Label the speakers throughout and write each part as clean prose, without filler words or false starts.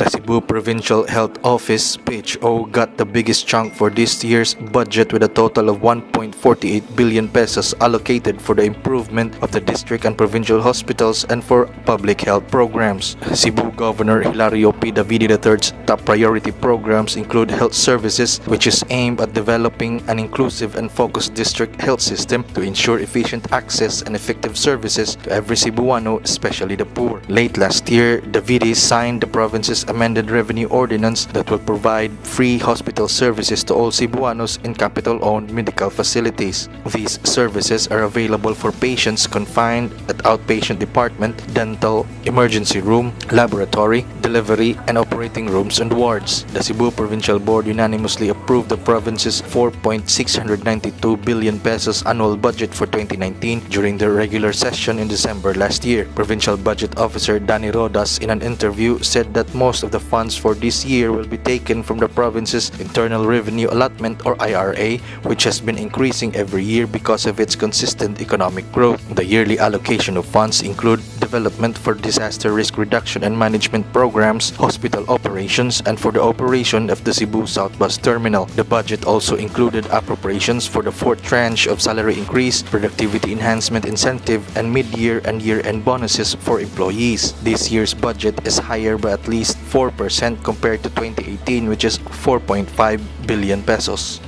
Speaker 1: The Cebu Provincial Health Office (PHO) got the biggest chunk for this year's budget with a total of 1.48 billion pesos allocated for the improvement of the district and provincial hospitals and for public health programs. Cebu Governor Hilario P. Davide III's top priority programs include health services, which is aimed at developing an inclusive and focused district health system to ensure efficient access and effective services to every Cebuano, especially the poor. Late last year, Davide signed the province's amended revenue ordinance that will provide free hospital services to all Cebuanos in capital-owned medical facilities. These services are available for patients confined at outpatient department, dental, emergency room, laboratory, delivery, and operating rooms and wards. The Cebu Provincial Board unanimously approved the province's 4.692 billion pesos annual budget for 2019 during the regular session in December last year. Provincial Budget Officer Danny Rodas in an interview said that most of the funds for this year will be taken from the province's Internal Revenue Allotment or IRA, which has been increasing every year because of its consistent economic growth. The yearly allocation of funds include development for disaster risk reduction and management programs, hospital operations, and for the operation of the Cebu South Bus Terminal. The budget also included appropriations for the fourth tranche of salary increase, productivity enhancement incentive, and mid-year and year-end bonuses for employees. This year's budget is higher by at least 4% compared to 2018, which is 4.5 billion pesos.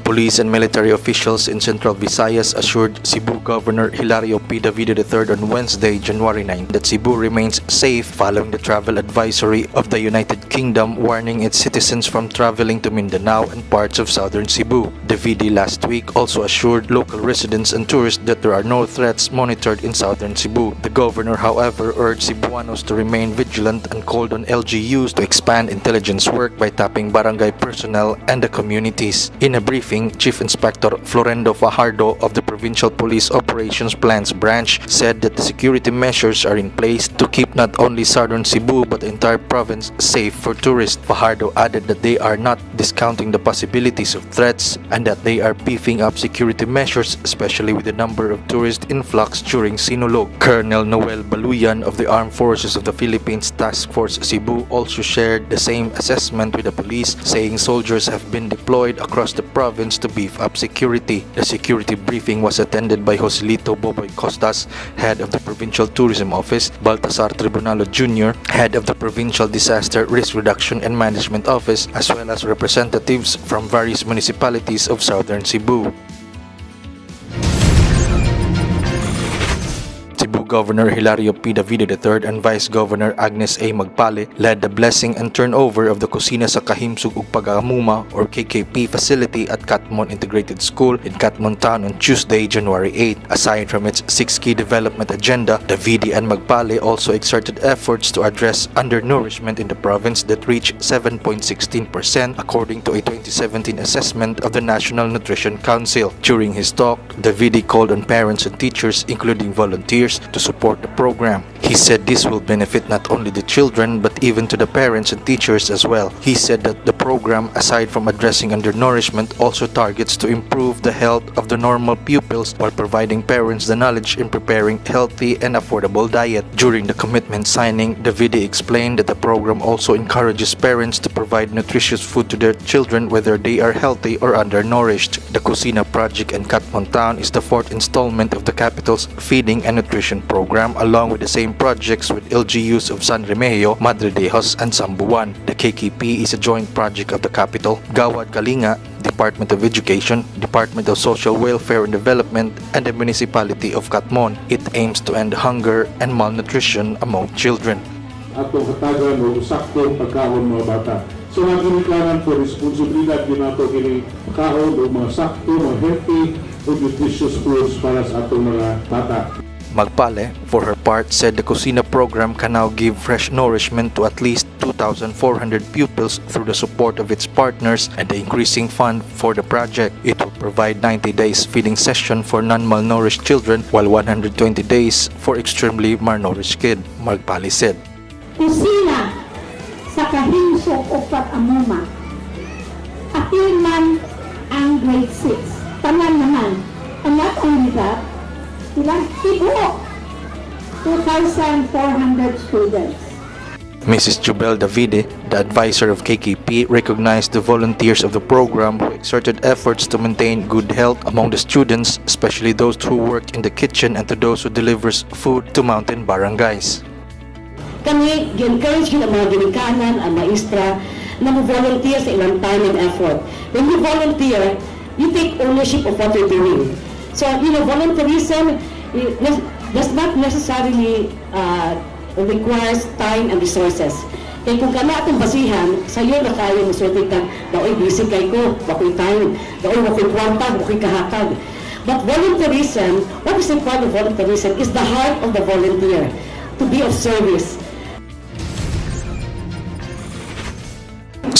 Speaker 1: Police and military officials in Central Visayas assured Cebu Governor Hilario P. Davide III on Wednesday, January 9, that Cebu remains safe following the travel advisory of the United Kingdom warning its citizens from traveling to Mindanao and parts of southern Cebu. Davide last week also assured local residents and tourists that there are no threats monitored in southern Cebu. The governor, however, urged Cebuanos to remain vigilant and called on LGUs to expand intelligence work by tapping barangay personnel and the communities. In a briefing, Chief Inspector Florendo Fajardo of the Provincial Police Operations Plans Branch said that the security measures are in place to keep not only southern Cebu but the entire province safe for tourists. Fajardo added that they are not discounting the possibilities of threats and that they are beefing up security measures, especially with the number of tourist influx during Sinulog. Colonel Noel Baluyan of the Armed Forces of the Philippines Task Force Cebu also shared the same assessment with the police, saying soldiers have been deployed across the province to beef up security. The security briefing was attended by Joselito Boboy Costas, head of the Provincial Tourism Office, Baltasar Tribunalo Jr., head of the Provincial Disaster Risk Reduction and Management Office, as well as representatives from various municipalities of southern Cebu. Cebu Governor Hilario P. Davide III and Vice Governor Agnes A. Magpale led the blessing and turnover of the Kusina sa Kahimsug ug Pag-aamuma or KKP facility at Catmon Integrated School in Catmon Town on Tuesday, January 8. Aside from its 6 key development agenda, Davide and Magpale also exerted efforts to address undernourishment in the province that reached 7.16% according to a 2017 assessment of the National Nutrition Council. During his talk, Davide called on parents and teachers, including volunteers, to support the program. He said this will benefit not only the children but even to the parents and teachers as well. He said that the program, aside from addressing undernourishment, also targets to improve the health of the normal pupils while providing parents the knowledge in preparing healthy and affordable diet. During the commitment signing, Davide explained that the program also encourages parents to provide nutritious food to their children whether they are healthy or undernourished. The Kusina project in Catmon Town is the 4th installment of the capital's feeding and nutrition program, along with the same projects with LGUs of San Remigio, Madre Dejos, and Sambuan. The KKP is a joint project of the capital, Gawad Kalinga, Department of Education, Department of Social Welfare and Development, and the Municipality of Catmon. It aims to end hunger and malnutrition among children.
Speaker 2: atong hatagan o saktong pagkaon mga bata. So ang ginikanan for responsibilidad din nato kini kaon o mga sakto, mga healthy o nutritious foods para sa atong mga bata.
Speaker 1: Magpale, for her part, said the Kusina program can now give fresh nourishment to at least 2,400 pupils through the support of its partners and the increasing fund for the project. It will provide 90 days feeding session for non-malnourished children while 120 days for extremely malnourished kid, Magpale said.
Speaker 3: Kusina sa kahinsok o pag-amuma. Apil man ang grade 6. Tanan naman. And not only that, ilang Cebu, 2,400 students.
Speaker 1: Mrs. Jubel Davide, the advisor of KKP, recognized the volunteers of the program who exerted efforts to maintain good health among the students, especially those who work in the kitchen and to those who delivers food to mountain barangays.
Speaker 4: Kami, gi-encourage yun ang mga ginikanan, ang maestra, na mag-volunteer sa ilang time and effort. When you volunteer, you take ownership of what you're doing. So, volunteerism does not necessarily requires time and resources. Kaya kung kana atong basihan, sa'yo na kayo masulti ka, daoy busy kay ko, bakoy time, daoy bakoy kwarta, bakoy kahatag. But volunteerism, what is important of volunteerism is the heart of the volunteer, to be of service.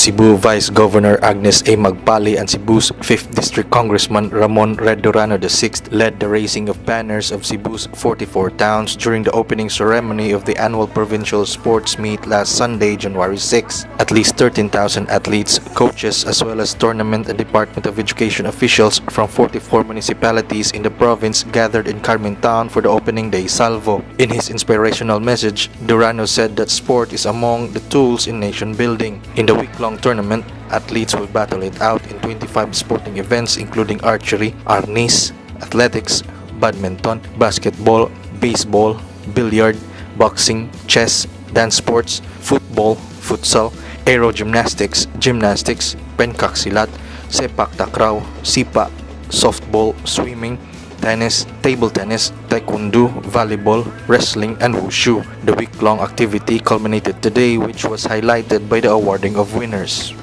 Speaker 1: Cebu Vice Governor Agnes A. Magpale and Cebu's 5th District Congressman Ramon Redurano VI led the raising of banners of Cebu's 44 towns during the opening ceremony of the annual Provincial Sports Meet last Sunday, January 6. At least 13,000 athletes, coaches, as well as tournament and Department of Education officials from 44 municipalities in the province gathered in Carmen Town for the opening day salvo. In his inspirational message, Durano said that sport is among the tools in nation building. In the week-long tournament, athletes will battle it out in 25 sporting events including archery, arnis, athletics, badminton, basketball, baseball, billiard, boxing, chess, dance sports, football, futsal, aerogymnastics, gymnastics, pencaksilat, sepak takraw, sipa, softball, swimming, tennis, table tennis, taekwondo, volleyball, wrestling, and wushu. The week-long activity culminated today, which was highlighted by the awarding of winners.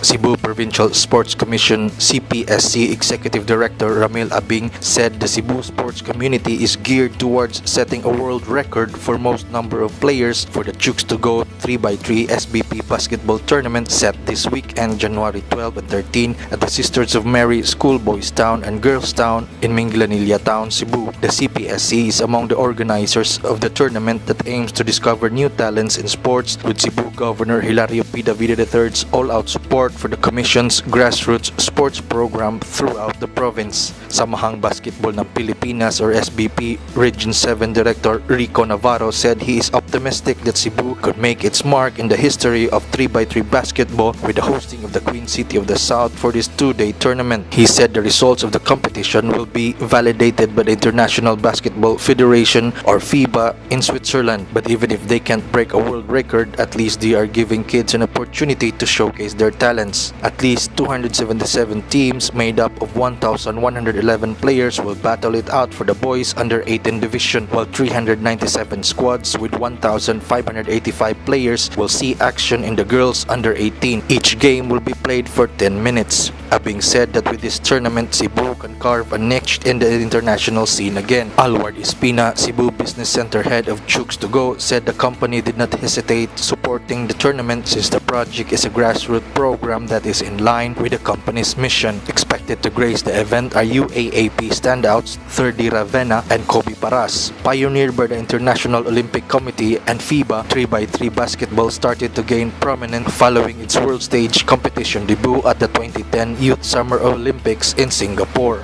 Speaker 1: Cebu Provincial Sports Commission CPSC Executive Director Ramil Abing said the Cebu sports community is geared towards setting a world record for most number of players for the Chooks to Go 3x3 SBP basketball tournament set this weekend, January 12 and 13 at the Sisters of Mary Schoolboys Town and Girls Town in Minglanilla Town, Cebu. The CPSC is among the organizers of the tournament that aims to discover new talents in sports, with Cebu Governor Hilario P. Davide III's all-out support for the Commission's grassroots sports program throughout the province. Samahang Basketball ng Pilipinas or SBP Region 7 Director Rico Navarro said he is optimistic that Cebu could make its mark in the history of 3x3 basketball with the hosting of the Queen City of the South for this two-day tournament. He said the results of the competition will be validated by the International Basketball Federation or FIBA in Switzerland. But even if they can't break a world record, at least they are giving kids an opportunity to showcase their talents. At least 277 teams made up of 1,111 players will battle it out for the boys under 18 division, while 397 squads with 1,585 players will see action in the girls under 18. Each game will be played for 10 minutes. Abing said that with this tournament, Cebu can carve a niche in the international scene again. Alward Espina, Cebu Business Center head of Chooks to Go, said the company did not hesitate supporting the tournament since the project is a grassroots program that is in line with the company's mission. Expected to grace the event are UAAP standouts Thirdy Ravenna and Kobe Paras. Pioneered by the International Olympic Committee and FIBA, 3x3 basketball started to gain prominence following its world stage competition debut at the 2010 Youth Summer Olympics in Singapore.